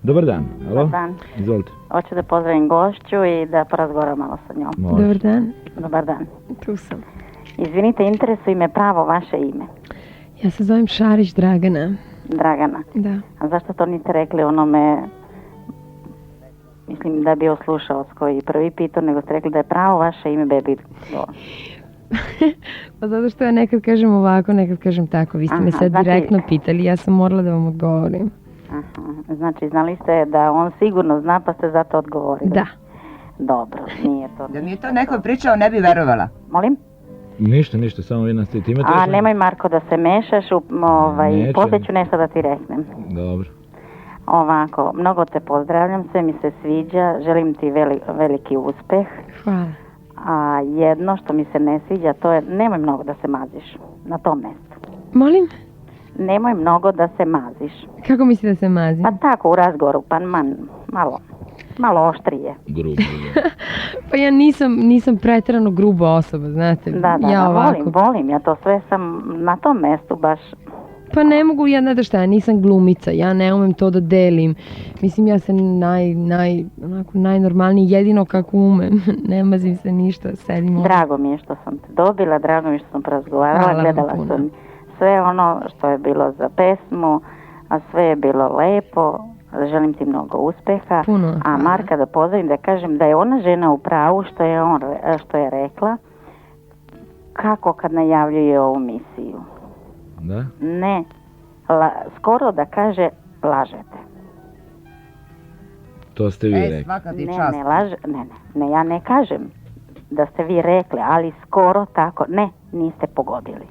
Dobar dan, alo? Dobar dan. Izvolite. Hoću da pozdravim gošću i da porazgovaram malo sa njom. Može. Dobar dan, Dobar dan. tu sam. Izvinite, interesuje me pravo vaše ime. Ja se zovem Šarić Dragana. Dragana. Da. A zašto to niste rekli onome, mislim da je bio slušalac koji prvi pitao, nego ste rekli da je pravo vaše ime Baby Doll. Pa zato što ja nekad kažem ovako, nekad kažem tako. Vi ste me Aha, sad znači- direktno pitali, ja sam morala da vam odgovorim. Aha. Znači, znali ste da on sigurno zna pa ste zato odgovorili. Da. Dobro, nije to. Da mi je to neko pričao, ne bi verovala. Molim? Ništa, samo vi nastavite. Imate A još nemoj Marko da se mešaš, Nećem. poslije ću nešto da ti reknem. Dobro. Ovako, mnogo te pozdravljam, sve mi se sviđa, želim ti veliki uspeh. Hvala. A jedno što mi se ne sviđa, to je nemoj mnogo da se maziš na tom mjestu. Molim? Nemoj mnogo da se maziš. Kako misli da se mazim? Pa tako u razgovoru, pa malo oštrije. Grubo. Pa ja nisam pretjerano gruba osoba, znate. Da, ja ovako. volim, ja to sve sam na tom mjestu baš. Pa ne mogu, ja znate šta, ja nisam glumica, ja ne umem to da delim. Mislim, ja sam najnormalniji, jedino kako umem. Ne mazim se ništa, sedim ovdje. Drago mi je što sam te dobila, drago mi je što sam porazgovarala, Hvala vam gledala puno. sam sve ono što je bilo za pesmu, a sve je bilo lepo. Želim ti mnogo uspeha. Puno, A hvala. Marka da pozdravim, da kažem da je ona žena u pravu što je rekla kako kad najavljuje ovu misiju. Da? Ne, skoro da kaže lažete. To ste vi rekli. Svaka ti Ne, čast. ne, ja ne kažem da ste vi rekli, ali skoro tako, ne, niste pogodili.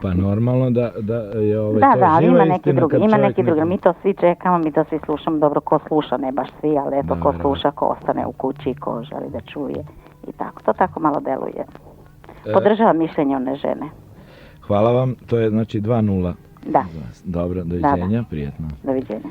Pa normalno da je Da, to ali živa ima neki istina drugi, kad ima čovjek neki drugi. Mi to svi čekamo, mi to svi slušamo, dobro ko sluša, ne baš svi, ali eto Da, ko da. sluša, ko ostane u kući, ko želi da čuje i tako. To tako malo deluje. Podržavam mišljenje one žene. Hvala vam, to je znači 2:0. Da, Dobro, doviđenja, prijetno. doviđenja.